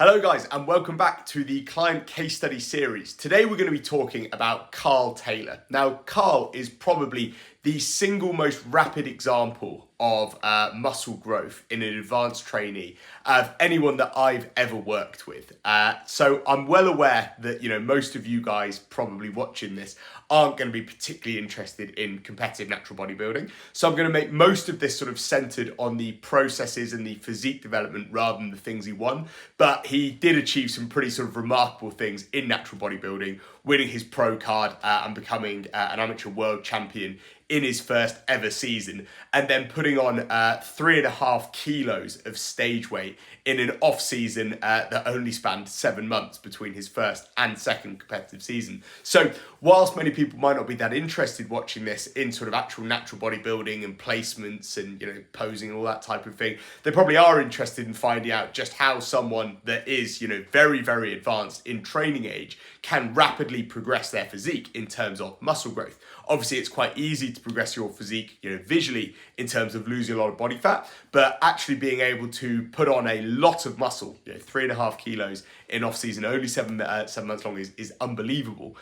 Hello guys and welcome back to the client case study series. Today we're going to be talking about Carl Taylor. Now Carl is probably the single most rapid example of muscle growth in an advanced trainee of anyone that I've ever worked with. So I'm well aware that most of you guys probably watching this aren't going to be particularly interested in competitive natural bodybuilding. So I'm going to make most of this sort of centered on the processes and the physique development rather than the things he won. But he did achieve some pretty sort of remarkable things in natural bodybuilding, winning his pro card and becoming an amateur world champion in his first ever season, and then putting on 3.5 kilos of stage weight in an off season that only spanned 7 months between his first and second competitive season. So whilst many people might not be that interested watching this in sort of actual natural bodybuilding and placements and posing and all that type of thing, they probably are interested in finding out just how someone that is very, very advanced in training age can rapidly progress their physique in terms of muscle growth. Obviously, it's quite easy to progress your physique, visually in terms of losing a lot of body fat, but actually being able to put on a lot of muscle, 3.5 kilos in off season, only 7 months long is unbelievable.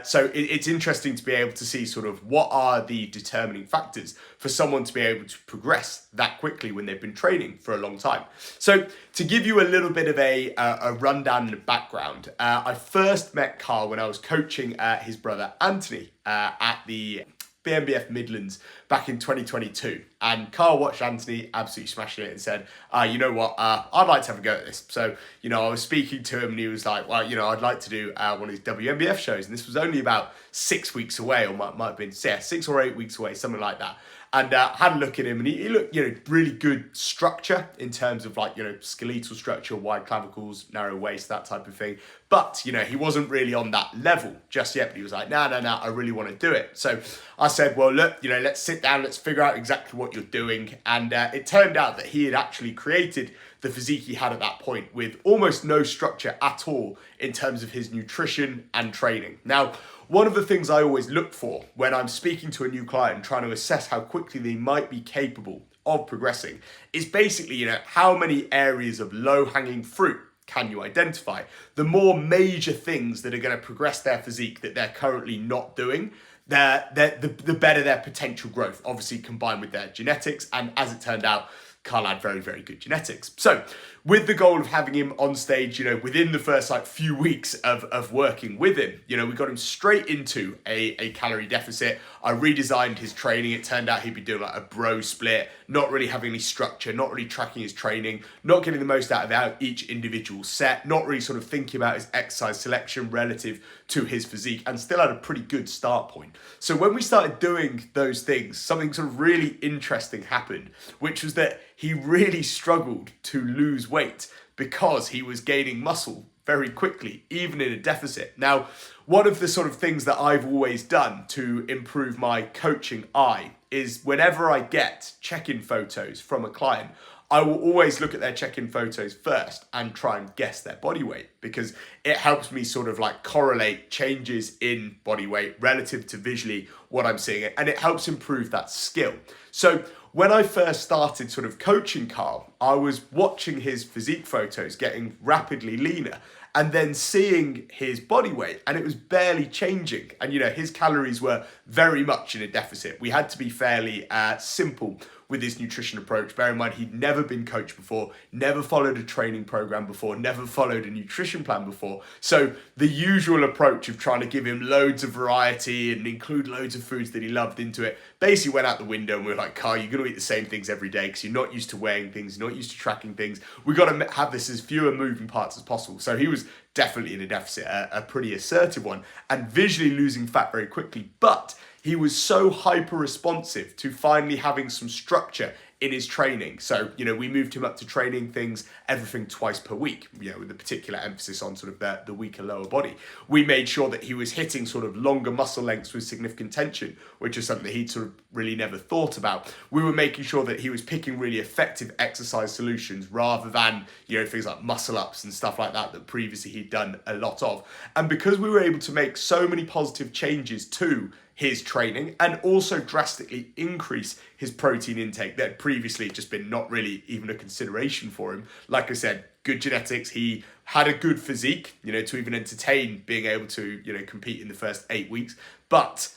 So it's interesting to be able to see sort of what are the determining factors for someone to be able to progress that quickly when they've been training for a long time. So to give you a little bit of a rundown and background, I first met Carl when I was coaching his brother Anthony at the BNBF Midlands back in 2022, and Carl watched Anthony absolutely smashing it and said, you know what, I'd like to have a go at this. So I was speaking to him and he was like, well, I'd like to do one of these WNBF shows, and this was only about 6 weeks away, or might have been 6 or 8 weeks away, something like that. And had a look at him, and he looked, really good structure in terms of skeletal structure, wide clavicles, narrow waist, that type of thing. But, he wasn't really on that level just yet. But he was like, no, I really want to do it. So I said, well, look, let's sit down, let's figure out exactly what you're doing. And it turned out that he had actually created the physique he had at that point with almost no structure at all in terms of his nutrition and training. Now, one of the things I always look for when I'm speaking to a new client and trying to assess how quickly they might be capable of progressing is basically, how many areas of low-hanging fruit can you identify? The more major things that are going to progress their physique that they're currently not doing, the better their potential growth, obviously combined with their genetics. And as it turned out, Carl had very, very good genetics. So with the goal of having him on stage, within the first few weeks of working with him, we got him straight into a calorie deficit. I redesigned his training. It turned out he'd be doing a bro split, not really having any structure, not really tracking his training, not getting the most out of each individual set, not really sort of thinking about his exercise selection relative to his physique, and still had a pretty good start point. So when we started doing those things, something sort of really interesting happened, which was that he really struggled to lose weight because he was gaining muscle very quickly, even in a deficit. Now, one of the sort of things that I've always done to improve my coaching eye is whenever I get check-in photos from a client, I will always look at their check-in photos first and try and guess their body weight, because it helps me sort of correlate changes in body weight relative to visually what I'm seeing, and it helps improve that skill. So when I first started sort of coaching Carl, I was watching his physique photos getting rapidly leaner and then seeing his body weight, and it was barely changing. And, his calories were very much in a deficit. We had to be fairly simple with his nutrition approach. Bear in mind, he'd never been coached before, never followed a training program before, never followed a nutrition plan before. So the usual approach of trying to give him loads of variety and include loads of foods that he loved into it basically went out the window, and we were like, Carl, you're going to eat the same things every day because you're not used to weighing things, you're not used to tracking things. We've got to have this as fewer moving parts as possible. So he was definitely in a deficit, a pretty assertive one, and visually losing fat very quickly. But he was so hyper responsive to finally having some structure in his training. So, we moved him up to training things, everything twice per week, with a particular emphasis on sort of the weaker lower body. We made sure that he was hitting sort of longer muscle lengths with significant tension, which is something that he'd sort of really never thought about. We were making sure that he was picking really effective exercise solutions rather than, things like muscle ups and stuff like that previously he'd done a lot of. And because we were able to make so many positive changes to his training and also drastically increase his protein intake that had previously just been not really even a consideration for him. Like I said, good genetics. He had a good physique, to even entertain being able to, compete in the first 8 weeks. But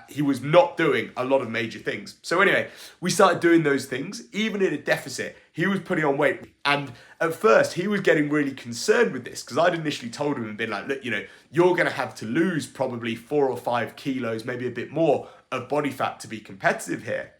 he was not doing a lot of major things. So anyway, we started doing those things. Even in a deficit, he was putting on weight. And at first, he was getting really concerned with this because I'd initially told him and been like, look, you're going to have to lose probably 4 or 5 kilos, maybe a bit more of body fat to be competitive here.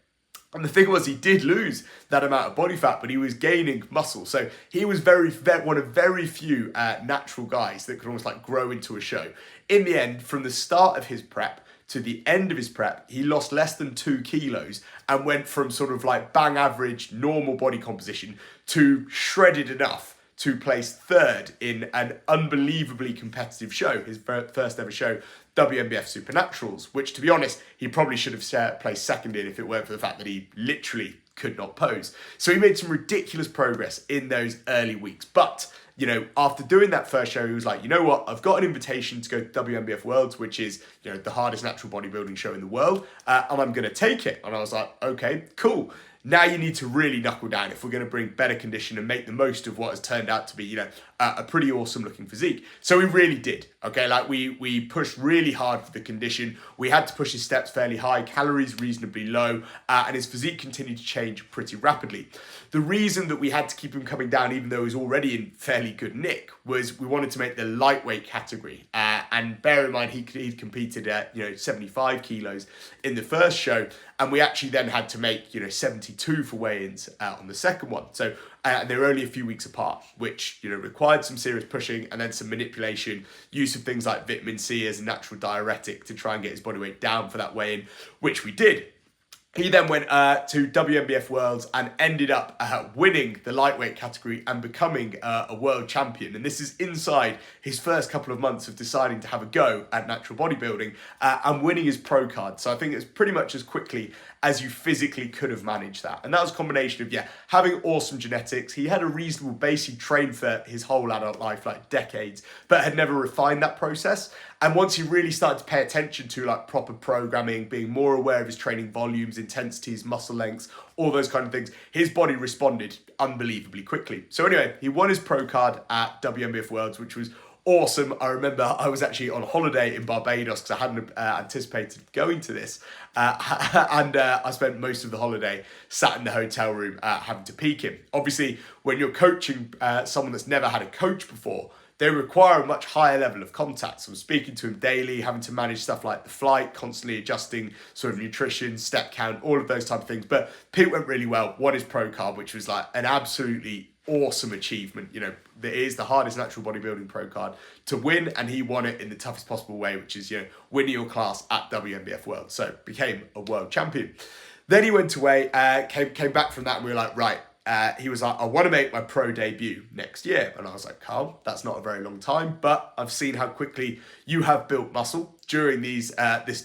And the thing was, he did lose that amount of body fat, but he was gaining muscle. So he was one of very few natural guys that could almost like grow into a show. In the end, from the start of his prep to the end of his prep, he lost less than 2 kilos and went from sort of like bang average normal body composition to shredded enough to place third in an unbelievably competitive show, his first ever show, WNBF Supernaturals, which, to be honest, he probably should have placed second in if it weren't for the fact that he literally could not pose. So he made some ridiculous progress in those early weeks. But, after doing that first show, he was like, you know what, I've got an invitation to go to WNBF Worlds, which is, the hardest natural bodybuilding show in the world, and I'm going to take it. And I was like, okay, cool. Now you need to really knuckle down if we're going to bring better condition and make the most of what has turned out to be, a pretty awesome looking physique. So we really did. Okay, like we pushed really hard for the condition. We had to push his steps fairly high, calories reasonably low, and his physique continued to change pretty rapidly. The reason that we had to keep him coming down, even though he was already in fairly good nick, was we wanted to make the lightweight category. And bear in mind, he'd competed at 75 kilos in the first show, and we actually then had to make 72 for weigh-ins on the second one. So they were only a few weeks apart, which required some serious pushing and then some manipulation, use of things like vitamin C as a natural diuretic to try and get his body weight down for that weigh-in, which we did. He then went to WNBF Worlds and ended up winning the lightweight category and becoming a world champion. And this is inside his first couple of months of deciding to have a go at natural bodybuilding and winning his pro card. So I think it's pretty much as quickly as you physically could have managed that. And that was a combination of, having awesome genetics. He had a reasonable base. He trained for his whole adult life, like decades, but had never refined that process. And once he really started to pay attention to like proper programming, being more aware of his training volumes, intensities, muscle lengths, all those kind of things, his body responded unbelievably quickly. So anyway, he won his pro card at WNBF Worlds, which was awesome. I remember I was actually on holiday in Barbados because I hadn't anticipated going to this. And I spent most of the holiday sat in the hotel room having to peak him. Obviously, when you're coaching someone that's never had a coach before, they require a much higher level of contact. So I'm speaking to him daily, having to manage stuff like the flight, constantly adjusting sort of nutrition, step count, all of those type of things. But Pete went really well, won his pro card, which was like an absolutely awesome achievement. That is the hardest natural bodybuilding pro card to win, and he won it in the toughest possible way, which is, winning your class at WNBF World. So became a world champion. Then he went away, came back from that, and we were like, right. He was like, I want to make my pro debut next year. And I was like, Carl, that's not a very long time, but I've seen how quickly you have built muscle during this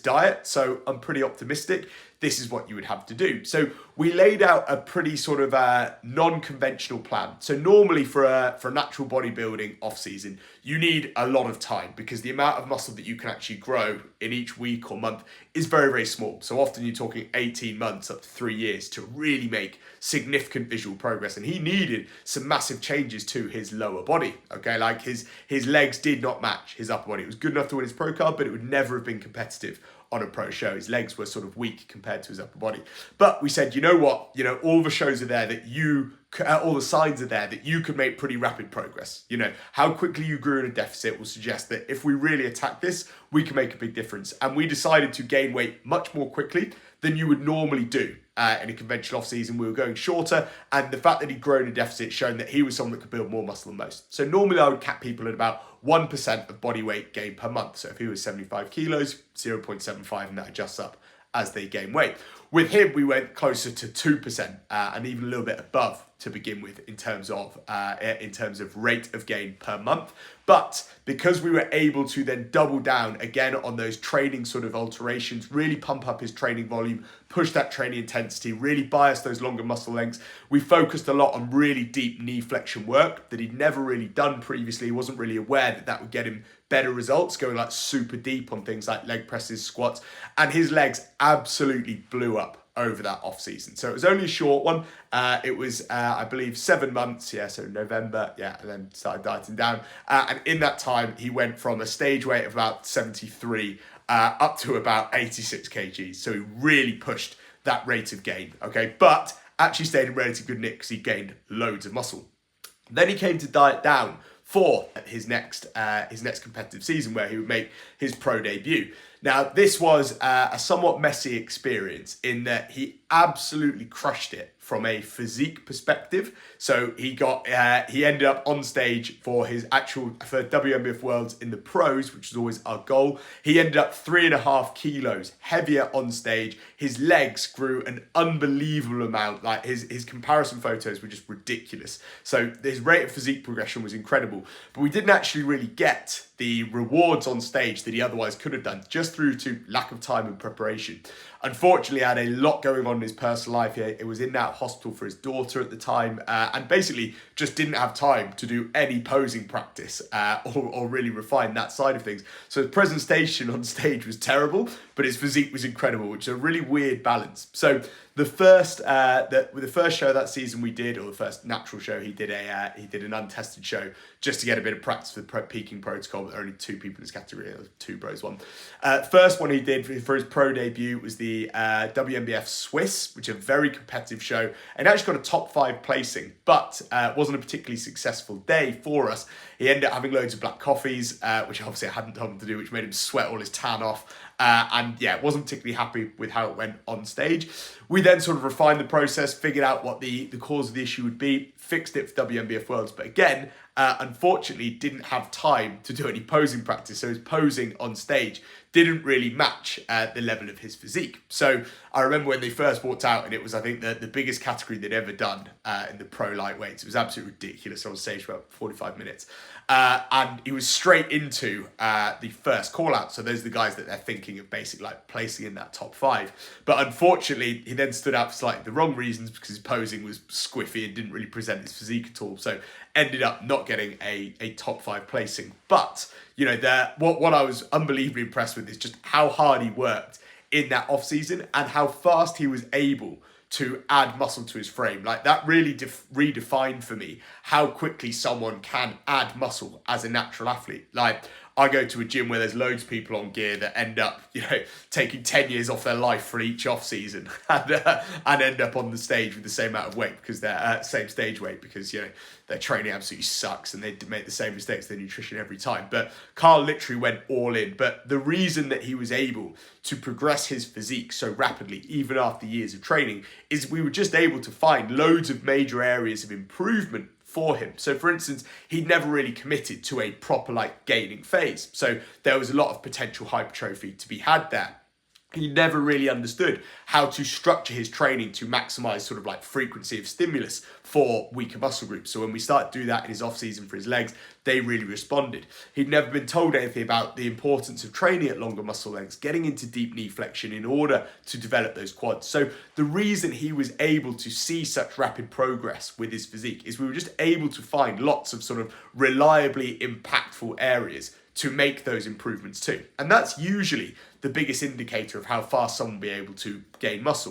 diet. So I'm pretty optimistic. This is what you would have to do. So we laid out a pretty sort of non-conventional plan. So normally for a natural bodybuilding off season, you need a lot of time because the amount of muscle that you can actually grow in each week or month is very, very small. So often you're talking 18 months up to 3 years to really make significant visual progress. And he needed some massive changes to his lower body. Okay, like his legs did not match his upper body. It was good enough to win his pro card, but it would never have been competitive on a pro show. His legs were sort of weak compared to his upper body. But we said, you know what? All the shows are there that all the signs are there that you could make pretty rapid progress. How quickly you grew in a deficit will suggest that if we really attack this, we can make a big difference. And we decided to gain weight much more quickly than you would normally do in a conventional off-season. We were going shorter, and the fact that he'd grown a deficit shown that he was someone that could build more muscle than most. So normally I would cap people at about 1% of body weight gain per month. So if he was 75 kilos, 0.75, and that adjusts up as they gain weight. With him, we went closer to 2% and even a little bit above to begin with in terms of rate of gain per month. But because we were able to then double down again on those training sort of alterations, really pump up his training volume, push that training intensity, really bias those longer muscle lengths, we focused a lot on really deep knee flexion work that he'd never really done previously. He wasn't really aware that that would get him better results, going like super deep on things like leg presses, squats, and his legs absolutely blew up over that off season. So it was only a short one. It was, I believe, 7 months. Yeah, so November. Yeah, and then started dieting down. And in that time, he went from a stage weight of about 73 up to about 86 kgs. So he really pushed that rate of gain. Okay, but actually stayed in relatively good nick because he gained loads of muscle. Then he came to diet down for his next competitive season, where he would make his pro debut. Now, this was a somewhat messy experience in that he absolutely crushed it from a physique perspective. So he ended up on stage for WMBF Worlds in the pros, which was always our goal. He ended up 3.5 kilos heavier on stage. His legs grew an unbelievable amount. Like his comparison photos were just ridiculous. So his rate of physique progression was incredible, but we didn't actually really get the rewards on stage that he otherwise could have done, just through to lack of time and preparation. Unfortunately, he had a lot going on in his personal life. He was in and out of hospital for his daughter at the time, and basically just didn't have time to do any posing practice or really refine that side of things. So his presentation on stage was terrible, but his physique was incredible, which is a really weird balance. So the first show that season we did, or the first natural show, he did an untested show just to get a bit of practice for the peaking protocol. There were only 2 people in his category. There was 2 bros, 1. First one he did for his pro debut was the WMBF Swiss, which is a very competitive show, and actually got a top 5 placing, but wasn't a particularly successful day for us. He ended up having loads of black coffees, which obviously I hadn't told him to do, which made him sweat all his tan off. And yeah, wasn't particularly happy with how it went on stage. We then sort of refined the process, figured out what the cause of the issue would be, fixed it for WMBF Worlds, but again, unfortunately didn't have time to do any posing practice. So his posing on stage didn't really match the level of his physique. So I remember when they first walked out, and it was, I think, the biggest category they'd ever done in the pro lightweights. It was absolutely ridiculous on stage for about 45 minutes. And he was straight into the first call out. So those are the guys that they're thinking of basically like placing in that top 5. But unfortunately, he then stood out for slightly the wrong reasons, because his posing was squiffy and didn't really present his physique at all. So ended up not getting a top 5 placing. But, you know, what I was unbelievably impressed with is just how hard he worked in that off season and how fast he was able to add muscle to his frame. Like that really redefined for me how quickly someone can add muscle as a natural athlete. Like I go to a gym where there's loads of people on gear that end up, you know, taking 10 years off their life for each off season and end up on the stage with the same amount of weight because they're same stage weight, because, you know, their training absolutely sucks and they make the same mistakes with their nutrition every time. But Carl literally went all in. But the reason that he was able to progress his physique so rapidly, even after years of training, is we were just able to find loads of major areas of improvement for him. So for instance, he'd never really committed to a proper like gaining phase. So there was a lot of potential hypertrophy to be had there. He never really understood how to structure his training to maximize sort of like frequency of stimulus for weaker muscle groups. So when we started to do that in his off season for his legs, they really responded. He'd never been told anything about the importance of training at longer muscle lengths, getting into deep knee flexion in order to develop those quads. So the reason he was able to see such rapid progress with his physique is we were just able to find lots of sort of reliably impactful areas to make those improvements too. And that's usually the biggest indicator of how fast someone will be able to gain muscle.